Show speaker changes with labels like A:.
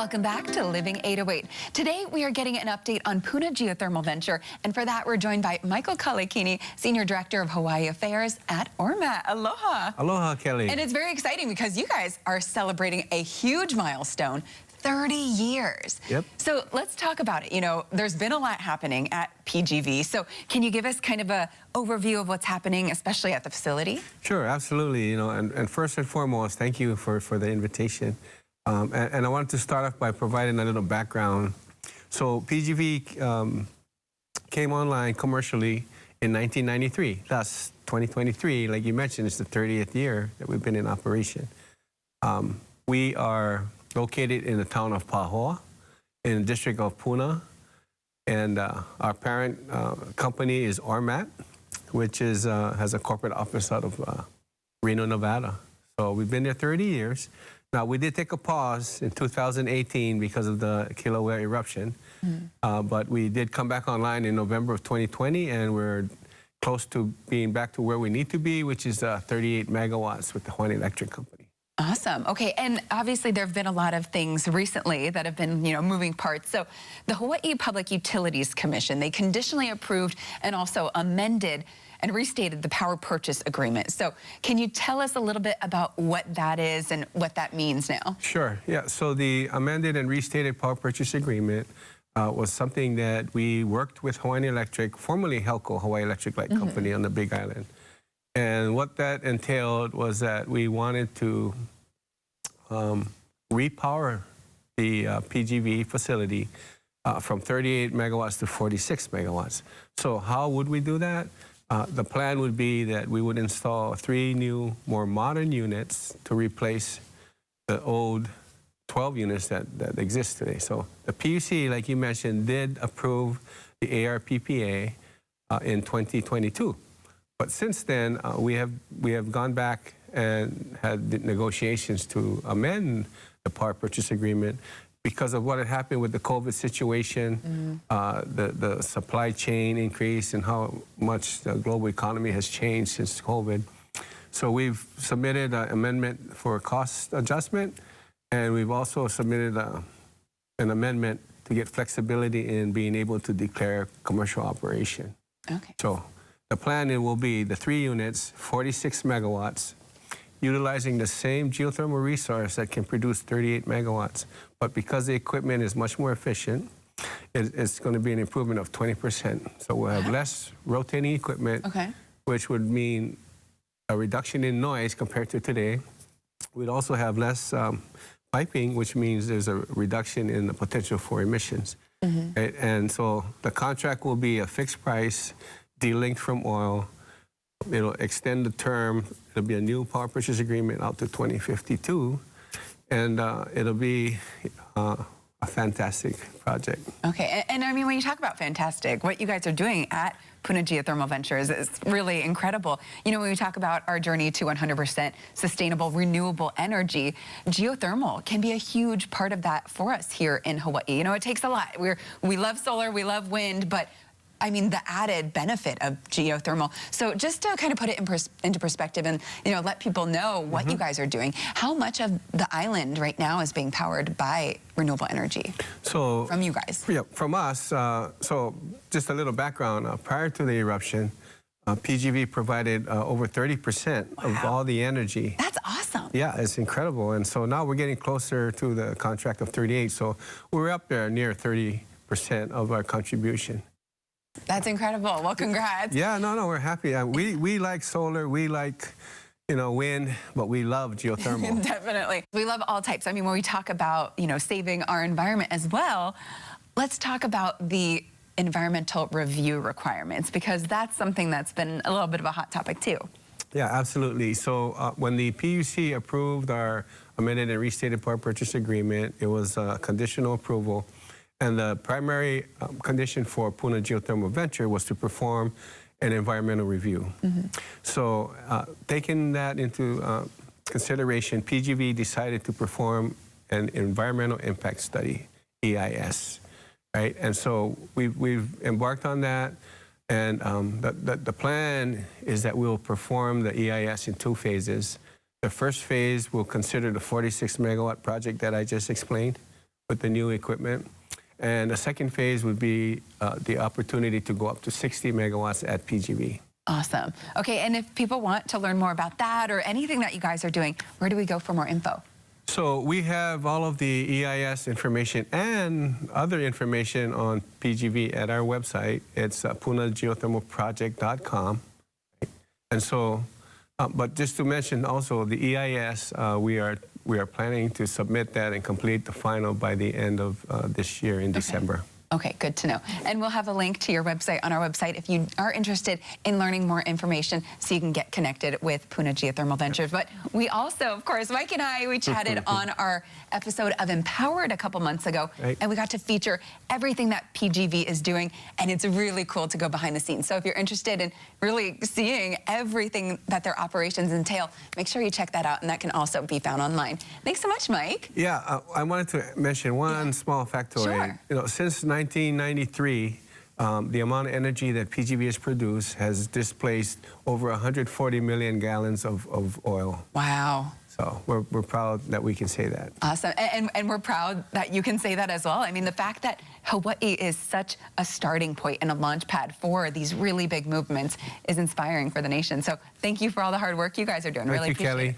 A: Welcome back to Living 808. Today we are getting an update on Puna Geothermal Venture, and for that we're joined by Michael Kalekini, Senior Director of Hawaii Affairs at Ormat. Aloha.
B: Aloha, Kelly.
A: And it's very exciting because you guys are celebrating a huge milestone, 30 years.
B: Yep.
A: So let's talk about it. You know, there's been a lot happening at PGV. So can you give us kind of a overview of what's happening, especially at the facility?
B: Sure, absolutely. You know, and first and foremost, thank you for the invitation. And I wanted to start off by providing a little background. So PGV came online commercially in 1993. Thus, 2023, like you mentioned, is the 30th year that we've been in operation. We are located in the town of Pahoa, in the district of Puna. And our parent company is Ormat, which is, has a corporate office out of Reno, Nevada. So we've been there 30 years. Now, we did take a pause in 2018 because of the Kilauea eruption, but we did come back online in November of 2020, and we're close to being back to where we need to be, which is 38 megawatts with the Hawaiian Electric Company.
A: Awesome. Okay, and obviously there have been a lot of things recently that have been, you know, moving parts. So the Hawaii Public Utilities Commission, they conditionally approved and also amended and restated the power purchase agreement. So can you tell us a little bit about what that is and what that means now?
B: Sure, yeah. So the amended and restated power purchase agreement was something that we worked with Hawaiian Electric, formerly Helco, Hawaii Electric Light Company on the Big Island. And what that entailed was that we wanted to repower the PGV facility from 38 megawatts to 46 megawatts. So how would we do that? The plan would be that we would install 3 new, more modern units to replace the old 12 units that exist today. So the PUC, like you mentioned, did approve the ARPPA in 2022. But since then, we have gone back and had negotiations to amend the power purchase agreement because of what had happened with the COVID situation, the supply chain increase, and how much the global economy has changed since COVID. So we've submitted an amendment for cost adjustment, and we've also submitted an amendment to get flexibility in being able to declare commercial operation.
A: Okay.
B: So the plan will be the 3 units, 46 megawatts, utilizing the same geothermal resource that can produce 38 megawatts. But because the equipment is much more efficient, it's going to be an improvement of 20%. So we'll have less rotating equipment, which would mean a reduction in noise compared to today. We'd also have less piping, which means there's a reduction in the potential for emissions. Right? And so the contract will be a fixed price, delinked from oil. It'll extend the term. It'll be a new power purchase agreement out to 2052, and it'll be a fantastic project.
A: Okay, and I mean, when you talk about fantastic, what you guys are doing at Puna Geothermal Ventures is really incredible. You know, when we talk about our journey to 100% sustainable, renewable energy, geothermal can be a huge part of that for us here in Hawaii. You know, it takes a lot. We love solar, we love wind, but I mean, the added benefit of geothermal. So just to kind of put it into perspective and, you know, let people know what you guys are doing, how much of the island right now is being powered by renewable energy?
B: So
A: from you guys?
B: Yeah, from us. So just a little background. Prior to the eruption, PGV provided over 30% of all the energy.
A: That's awesome.
B: Yeah, it's incredible. And so now we're getting closer to the contract of 38. So we're up there near 30% of our contribution.
A: That's incredible. Well, congrats.
B: Yeah, no, we're happy. We like solar, we like, you know, wind, but we love geothermal.
A: Definitely. We love all types. I mean, when we talk about, you know, saving our environment as well, let's talk about the environmental review requirements, because that's something that's been a little bit of a hot topic too.
B: Yeah, absolutely. So when the PUC approved our amended and restated power purchase agreement, it was a conditional approval. And the primary condition for Puna Geothermal Venture was to perform an environmental review. So taking that into consideration, PGV decided to perform an environmental impact study, EIS, right? And so we've embarked on that. And the plan is that we'll perform the EIS in 2 phases. The first phase will consider the 46 megawatt project that I just explained, with the new equipment. And the second phase would be the opportunity to go up to 60 megawatts at PGV.
A: Awesome. Okay, and if people want to learn more about that or anything that you guys are doing, where do we go for more info?
B: So we have all of the EIS information and other information on PGV at our website. It's punageothermalproject.com. And so, but just to mention also the EIS, we are planning to submit that and complete the final by the end of this year in December.
A: Okay, good to know. And we'll have a link to your website on our website if you are interested in learning more information so you can get connected with Puna Geothermal Ventures. But we also, of course, Mike and I, we chatted on our episode of Empowered a couple months ago,
B: right.
A: And we got to feature everything that PGV is doing, and it's really cool to go behind the scenes. So if you're interested in really seeing everything that their operations entail, make sure you check that out, and that can also be found online. Thanks so much, Mike.
B: Yeah, I wanted to mention one small factoid.
A: Sure.
B: You know, since 1993, the amount of energy that PGV has produced has displaced over 140 million gallons of oil.
A: Wow.
B: So we're proud that we can say that.
A: Awesome. And we're proud that you can say that as well. I mean, the fact that Hawaii is such a starting point and a launch pad for these really big movements is inspiring for the nation. So thank you for all the hard work you guys are doing.
B: Thank
A: Really
B: you,
A: appreciate
B: Kelly.
A: it.